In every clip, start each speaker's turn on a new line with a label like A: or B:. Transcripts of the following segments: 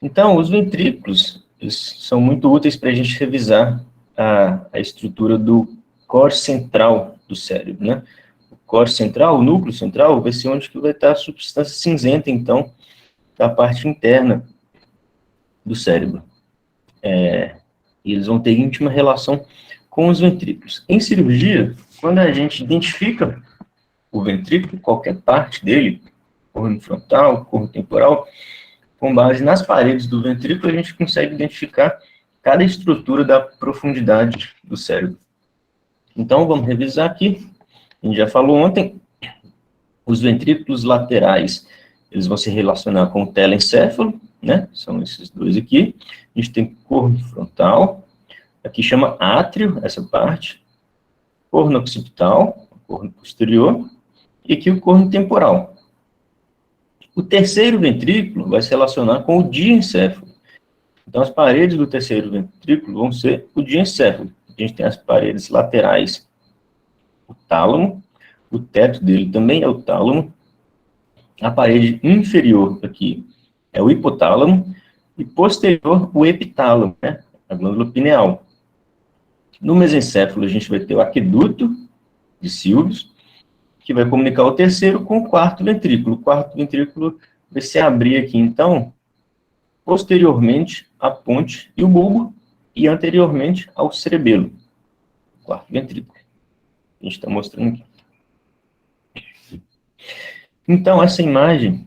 A: Então, os ventrículos, eles são muito úteis para a gente revisar a estrutura do core central do cérebro, né? O core central, o núcleo central, vai ser onde que vai estar a substância cinzenta, então, da parte interna do cérebro. E eles vão ter íntima relação com os ventrículos. Em cirurgia, quando a gente identifica o ventrículo, qualquer parte dele, corno frontal, corno temporal, com base nas paredes do ventrículo, a gente consegue identificar cada estrutura da profundidade do cérebro. Então, vamos revisar aqui. A gente já falou ontem, os ventrículos laterais, eles vão se relacionar com o telencéfalo, né? São esses dois aqui. A gente tem corno frontal, aqui chama átrio, essa parte, corno occipital, corno posterior, e aqui o corno temporal. O terceiro ventrículo vai se relacionar com o diencéfalo. Então, as paredes do terceiro ventrículo vão ser o diencéfalo. A gente tem as paredes laterais, o tálamo, o teto dele também é o tálamo, a parede inferior aqui é o hipotálamo, e posterior o epitálamo, né, a glândula pineal. No mesencéfalo, a gente vai ter o aqueduto de Sylvius, que vai comunicar o terceiro com o quarto ventrículo. O quarto ventrículo vai se abrir aqui, então, posteriormente à ponte e o bulbo, e anteriormente ao cerebelo. O quarto ventrículo. A gente está mostrando aqui. Então, essa imagem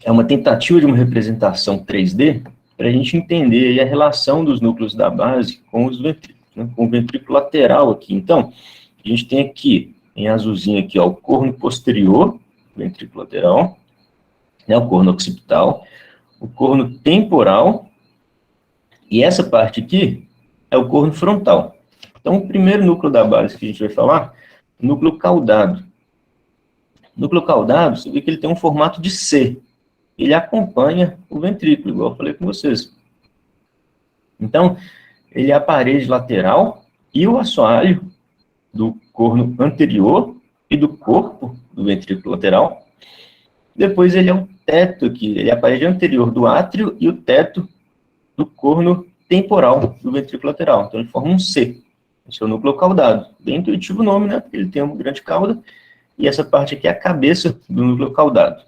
A: é uma tentativa de uma representação 3D para a gente entender aí a relação dos núcleos da base com os ventrículos, né, com o ventrículo lateral aqui. Então, a gente tem aqui, em azulzinho aqui, ó, o corno posterior, ventrículo lateral, né, o corno occipital, o corno temporal, e essa parte aqui é o corno frontal. Então, o primeiro núcleo da base que a gente vai falar, o núcleo caudado. O núcleo caudado, você vê que ele tem um formato de C. Ele acompanha o ventrículo, igual eu falei com vocês. Então, ele é a parede lateral e o assoalho do corno anterior e do corpo do ventrículo lateral. Depois ele é o teto aqui, ele é a parede anterior do átrio e o teto do corno temporal do ventrículo lateral. Então, ele forma um C. Esse é o núcleo caudado. Bem intuitivo o nome, né? Porque ele tem uma grande cauda. E essa parte aqui é a cabeça do núcleo caudado.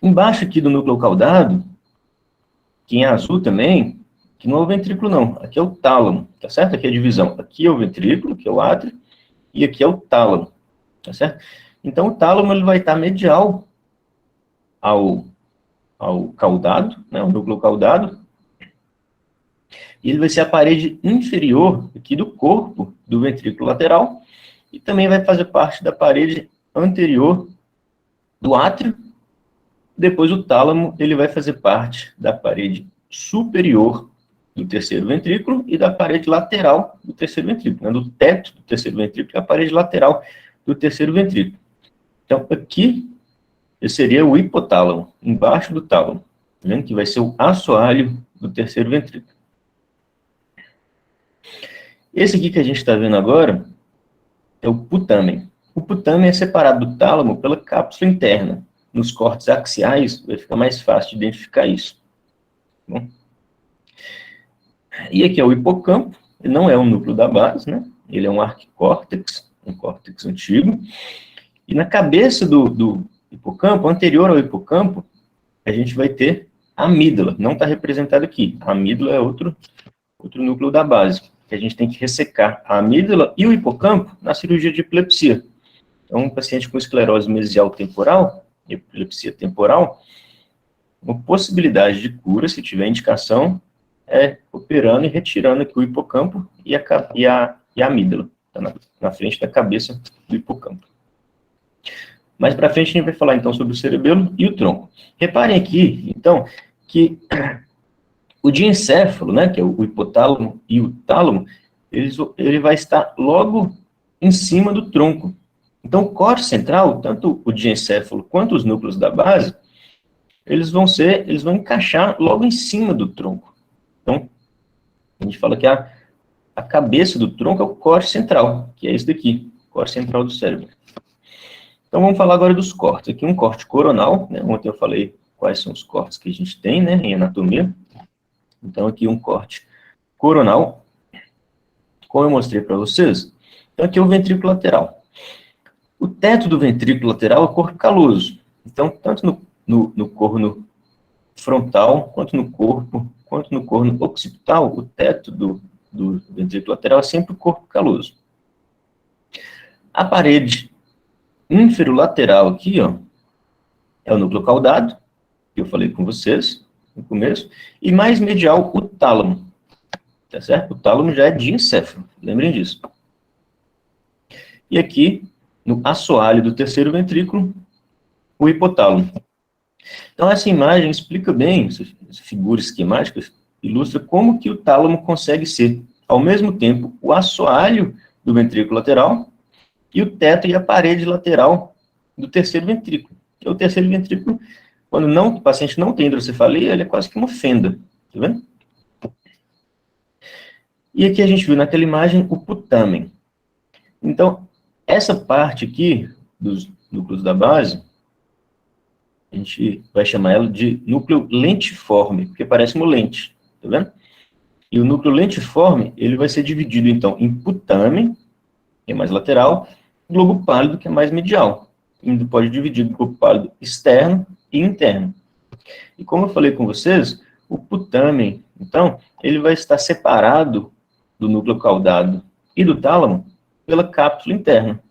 A: Embaixo aqui do núcleo caudado, que em azul também, que não é o ventrículo não, aqui é o tálamo, tá certo? Aqui é a divisão. Aqui é o ventrículo, que é o átrio, e aqui é o tálamo, tá certo? Então, o tálamo ele vai estar medial ao caudado, né, o núcleo caudado, e ele vai ser a parede inferior aqui do corpo do ventrículo lateral, e também vai fazer parte da parede anterior do átrio. Depois o tálamo, ele vai fazer parte da parede superior do terceiro ventrículo e da parede lateral do terceiro ventrículo, né, do teto do terceiro ventrículo e a parede lateral do terceiro ventrículo. Então, aqui, esse seria o hipotálamo, embaixo do tálamo, tá vendo? Que vai ser o assoalho do terceiro ventrículo. Esse aqui que a gente está vendo agora é o putamen. O putamen é separado do tálamo pela cápsula interna. Nos cortes axiais, vai ficar mais fácil de identificar isso. Bom. E aqui é o hipocampo, ele não é um núcleo da base, né? Ele é um arquicórtex, um córtex antigo. E na cabeça do hipocampo, anterior ao hipocampo, a gente vai ter a amígdala, não está representado aqui. A amígdala é outro núcleo da base, que a gente tem que ressecar a amígdala e o hipocampo na cirurgia de epilepsia. Então, um paciente com esclerose mesial temporal, epilepsia temporal, uma possibilidade de cura, se tiver indicação, é operando e retirando aqui o hipocampo e a amígdala, tá na frente da cabeça do hipocampo. Mais para frente a gente vai falar então sobre o cerebelo e o tronco. Reparem aqui, então, que o diencéfalo, né, que é o hipotálamo e o tálamo, ele vai estar logo em cima do tronco. Então, o core central, tanto o diencéfalo quanto os núcleos da base, eles vão encaixar logo em cima do tronco. Então, a gente fala que a cabeça do tronco é o core central, que é esse daqui, core central do cérebro. Então, vamos falar agora dos cortes. Aqui um corte coronal, né? Ontem eu falei quais são os cortes que a gente tem, né, em anatomia. Então, aqui um corte coronal, como eu mostrei para vocês. Então, aqui é o ventrículo lateral. O teto do ventrículo lateral é o corpo caloso. Então, tanto no corno frontal, quanto no corno occipital, o teto do ventrículo lateral é sempre o corpo caloso. A parede inferolateral aqui, ó, é o núcleo caudado, que eu falei com vocês no começo, e mais medial o tálamo, tá certo? O tálamo já é diencéfalo, lembrem disso. E aqui, no assoalho do terceiro ventrículo, o hipotálamo. Então, essa imagem explica bem, essa figura esquemática, ilustra como que o tálamo consegue ser, ao mesmo tempo, o assoalho do ventrículo lateral e o teto e a parede lateral do terceiro ventrículo. Que é o terceiro ventrículo, quando o paciente não tem hidrocefalia, ele é quase que uma fenda, tá vendo? E aqui a gente viu naquela imagem o putamen. Então, essa parte aqui dos núcleos da base, a gente vai chamar ela de núcleo lentiforme, porque parece uma lente, tá vendo? E o núcleo lentiforme, ele vai ser dividido, então, em putamen, que é mais lateral, e globo pálido, que é mais medial. Ainda pode dividir em globo pálido externo e interno. E como eu falei com vocês, o putamen, então, ele vai estar separado do núcleo caudado e do tálamo pela cápsula interna.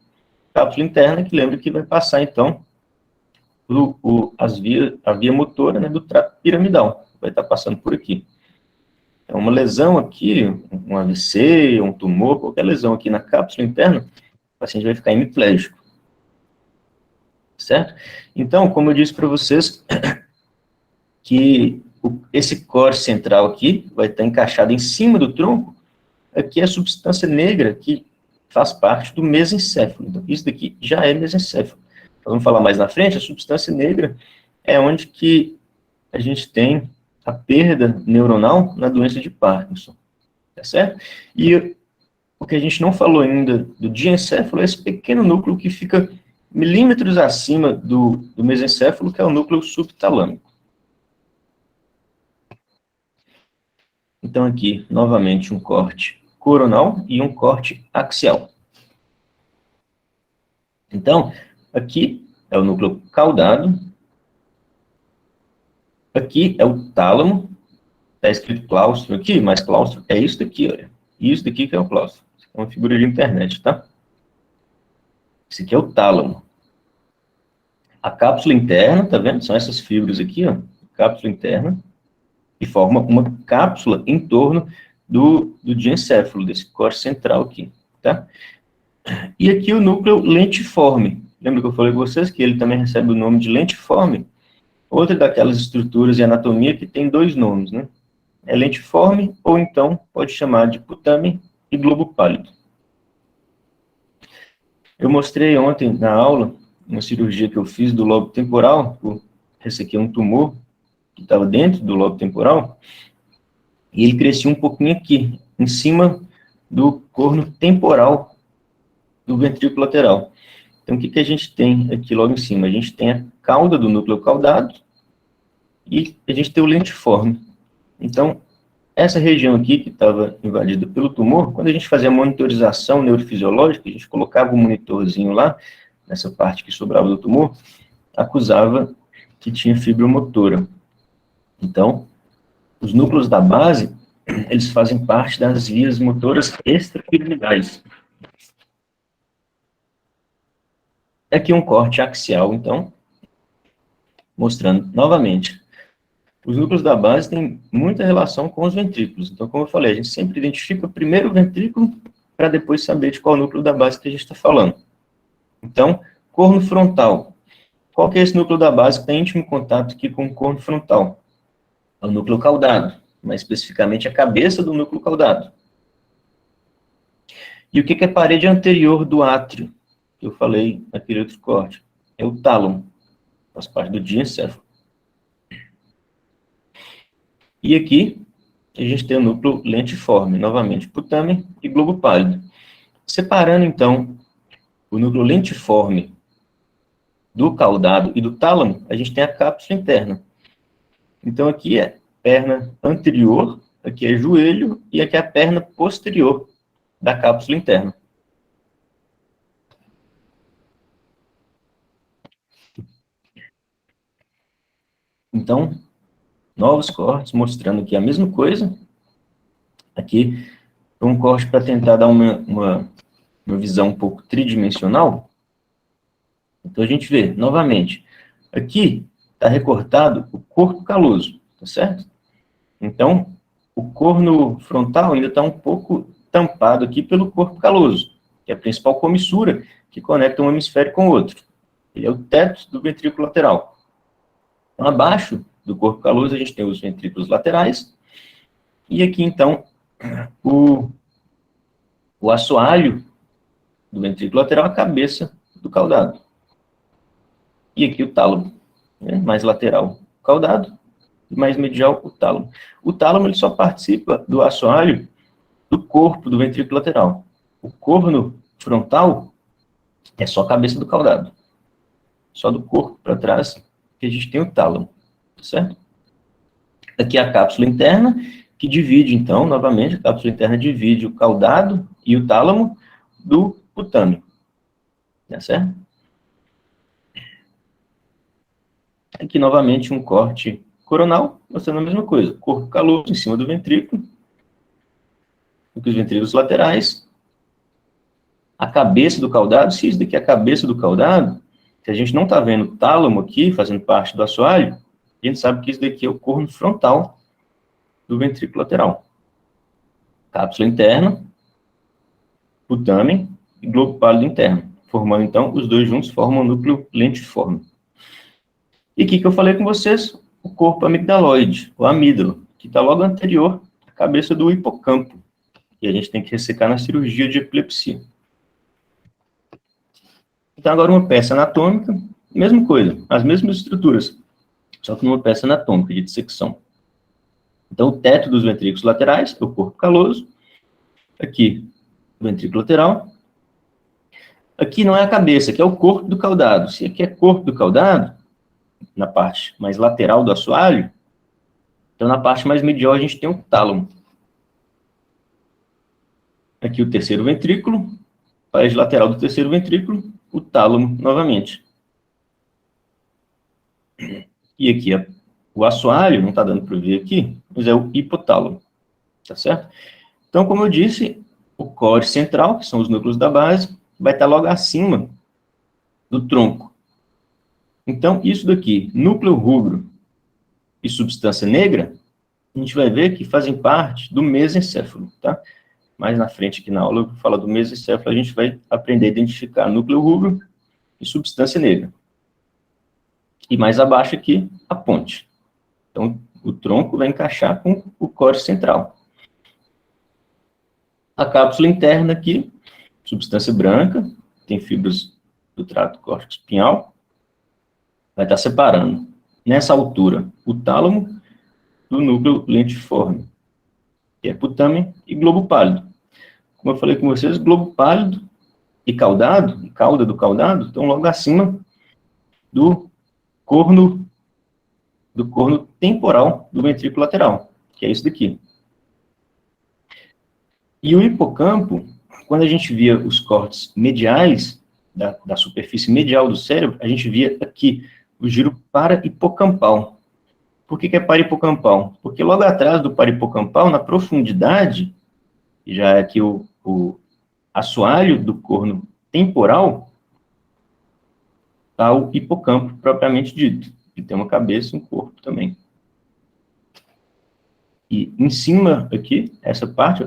A: Cápsula interna que lembra que vai passar, então, a via motora, né, do trato piramidal. Vai estar passando por aqui. É uma lesão aqui, um AVC, um tumor, qualquer lesão aqui na cápsula interna, o paciente vai ficar hemiplégico. Certo? Então, como eu disse para vocês, que esse core central aqui vai estar encaixado em cima do tronco, aqui é a substância negra que faz parte do mesencéfalo. Então, isso daqui já é mesencéfalo. Vamos falar mais na frente, a substância negra é onde que a gente tem a perda neuronal na doença de Parkinson, tá certo? E o que a gente não falou ainda do diencéfalo é esse pequeno núcleo que fica milímetros acima do mesencéfalo, que é o núcleo subtalâmico. Então aqui, novamente, um corte coronal e um corte axial. Então, aqui é o núcleo caudado, aqui é o tálamo, está escrito claustro aqui, mas claustro é isso daqui, olha. Isso daqui que é o claustro. Isso aqui é uma figura de internet, tá? Esse aqui é o tálamo. A cápsula interna, tá vendo? São essas fibras aqui, ó. Cápsula interna. E forma uma cápsula em torno do diencéfalo, desse core central aqui, tá? E aqui o núcleo lentiforme. Lembra que eu falei com vocês que ele também recebe o nome de lentiforme? Outra daquelas estruturas de anatomia que tem dois nomes, né? É lentiforme, ou então pode chamar de putamen e globo pálido. Eu mostrei ontem na aula uma cirurgia que eu fiz do lobo temporal. Esse aqui é um tumor que estava dentro do lobo temporal, e ele crescia um pouquinho aqui, em cima do corno temporal do ventrículo lateral. Então, o que a gente tem aqui logo em cima? A gente tem a cauda do núcleo caudado e a gente tem o lentiforme. Então, essa região aqui, que estava invadida pelo tumor, quando a gente fazia a monitorização neurofisiológica, a gente colocava um monitorzinho lá, nessa parte que sobrava do tumor, acusava que tinha fibromotora. Então, os núcleos da base, eles fazem parte das vias motoras extrapiramidais. Aqui um corte axial, então, mostrando novamente. Os núcleos da base têm muita relação com os ventrículos. Então, como eu falei, a gente sempre identifica primeiro o ventrículo para depois saber de qual núcleo da base que a gente está falando. Então, corno frontal. Qual que é esse núcleo da base que tem íntimo contato aqui com o corno frontal? É o núcleo caudado, mais especificamente a cabeça do núcleo caudado. E o que é a parede anterior do átrio? Que eu falei naquele outro corte. É o tálamo, faz parte do diencéfalo. E aqui, a gente tem o núcleo lentiforme, novamente, putamen e globo pálido. Separando, então, o núcleo lentiforme do caudado e do tálamo, a gente tem a cápsula interna. Então, aqui é perna anterior, aqui é joelho, e aqui é a perna posterior da cápsula interna. Então, novos cortes mostrando que é a mesma coisa. Aqui, um corte para tentar dar uma visão um pouco tridimensional. Então, a gente vê, novamente, aqui está recortado o corpo caloso, tá certo? Então, o corno frontal ainda está um pouco tampado aqui pelo corpo caloso, que é a principal comissura que conecta um hemisfério com o outro. Ele é o teto do ventrículo lateral. Então, abaixo do corpo caloso, a gente tem os ventrículos laterais, e aqui, então, o assoalho do ventrículo lateral, a cabeça do caudado. E aqui o tálamo, né, mais lateral, o caudado, e mais medial, o tálamo. O tálamo, ele só participa do assoalho do corpo do ventrículo lateral. O corno frontal é só a cabeça do caudado. Só do corpo para trás que a gente tem o tálamo, certo? Aqui a cápsula interna, que divide, então, novamente, a cápsula interna divide o caudado e o tálamo do putâmio, tá certo? Aqui, novamente, um corte coronal, mostrando a mesma coisa. Corpo caloso em cima do ventrículo, aqui os ventrículos laterais, a cabeça do caudado, se isso daqui é a cabeça do caudado, se a gente não está vendo o tálamo aqui, fazendo parte do assoalho, a gente sabe que isso daqui é o corno frontal do ventrículo lateral. Cápsula interna, putâmen e globo pálido interno, formando, então, os dois juntos formam o núcleo lentiforme. E aqui que eu falei com vocês, o corpo amigdaloide, o amígdalo, que está logo anterior à cabeça do hipocampo, e a gente tem que ressecar na cirurgia de epilepsia. Então, agora uma peça anatômica, mesma coisa, as mesmas estruturas, só que numa peça anatômica de dissecção. Então, o teto dos ventrículos laterais é o corpo caloso, aqui o ventrículo lateral, aqui não é a cabeça, aqui é o corpo do caudado. Se aqui é corpo do caudado, na parte mais lateral do assoalho, então na parte mais medial a gente tem o tálamo. Aqui o terceiro ventrículo, parede lateral do terceiro ventrículo, o tálamo novamente. E aqui é o assoalho, não está dando para ver aqui, mas é o hipotálamo, tá certo? Então, como eu disse, o core central, que são os núcleos da base, vai estar logo acima do tronco. Então, isso daqui, núcleo rubro e substância negra, a gente vai ver que fazem parte do mesencéfalo, tá? Mais na frente aqui na aula, eu vou falar do mesencéfalo, a gente vai aprender a identificar núcleo rubro e substância negra. E mais abaixo aqui, a ponte. Então, o tronco vai encaixar com o core central. A cápsula interna aqui, substância branca, tem fibras do trato córtico espinhal, vai estar separando, nessa altura, o tálamo do núcleo lentiforme, que é putâmen e globo pálido. Como eu falei com vocês, globo pálido e caudado, e cauda do caudado, estão logo acima do corno temporal do ventrículo lateral, que é isso daqui. E o hipocampo, quando a gente via os cortes mediais, da superfície medial do cérebro, a gente via aqui o giro parahipocampal. Por que é parahipocampal? Porque logo atrás do parahipocampal, na profundidade, já é aqui o assoalho do corno temporal, está o hipocampo propriamente dito, que tem uma cabeça e um corpo também. E em cima aqui, essa parte,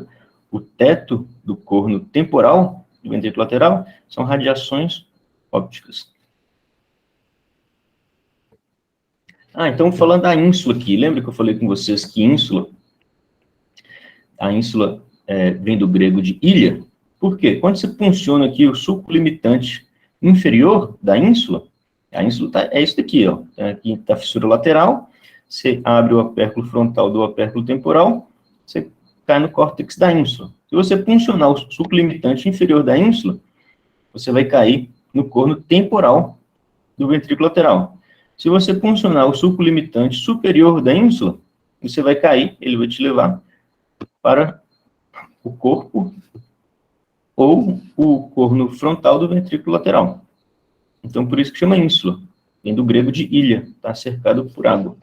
A: o teto do corno temporal, do ventrículo lateral, são radiações ópticas. Então falando da ínsula aqui, lembra que eu falei com vocês que a ínsula vem do grego de ilha? Por quê? Quando você punciona aqui o sulco limitante inferior da ínsula, a ínsula é isso daqui, ó. Aqui está a fissura lateral, você abre o opérculo frontal do opérculo temporal, você cai no córtex da ínsula. Se você puncionar o sulco limitante inferior da ínsula, você vai cair no corno temporal do ventrículo lateral. Se você puncionar o sulco limitante superior da ínsula, você vai cair, ele vai te levar para o corpo ou o corno frontal do ventrículo lateral. Então, por isso que chama ínsula. Vem do grego de ilha, está cercado por água.